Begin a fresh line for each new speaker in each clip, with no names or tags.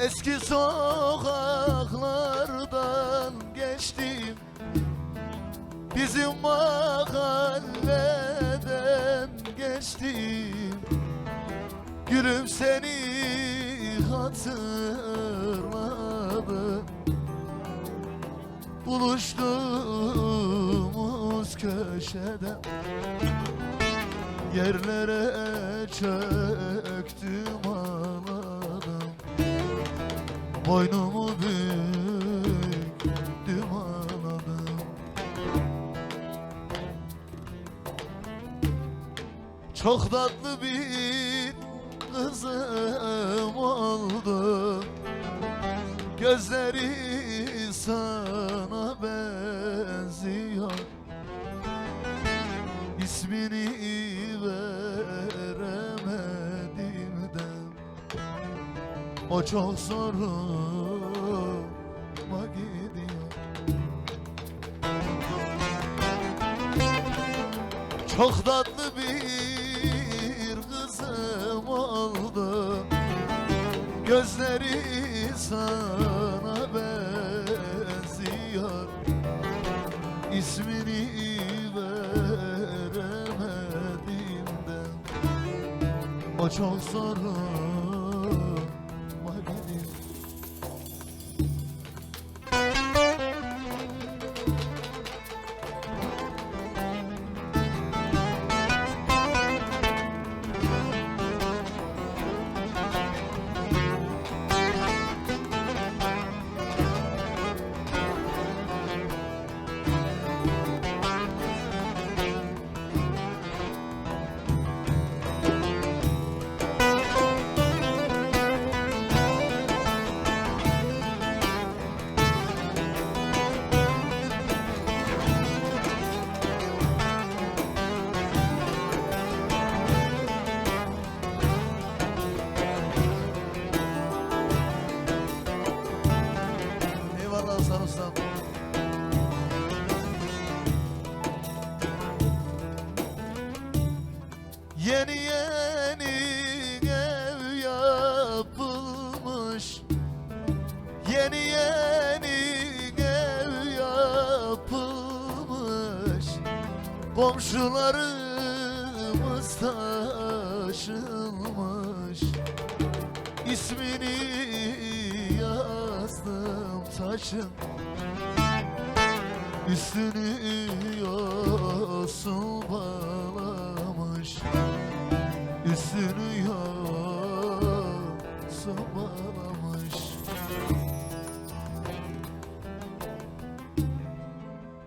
Eski sokaklardan geçtim, bizim mahalleden geçtim. Gülüm seni hatırladım, buluştuğumuz köşede yerlere çöktüm, ağladım. Boynumu büktüm, ağladım. Çok tatlı bir kızım oldu, gözleri sana benziyor. İsmini veremedim de o çok zoruma gidiyor. Çok tatlı bir kızım oldu, gözleri sana benziyor. İsmini veremedim de o çok zoruma gidiyor. Eyvallah Hasan Ustam. Yeni yeni ev yapılmış, yeni yeni ev yapılmış. Komşularımız taşınmış, İsmini yazdım taşın, üstünü yosun bağlamış, üstünü yosun bağlamış.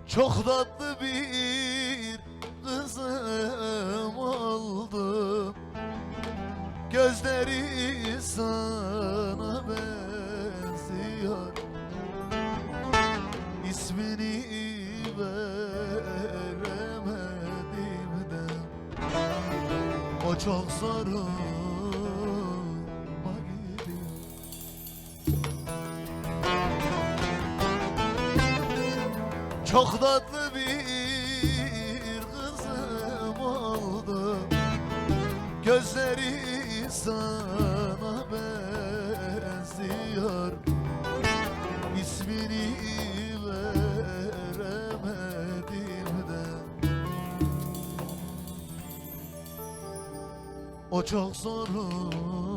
Çok tatlı bir kızım oldu, gözleri sana benziyor. İsmini veremedim de o çok zoruma gidiyor. Çok tatlı bir kızım oldu, gözleri sana benziyor. İsmini veremedim de o çok zoruma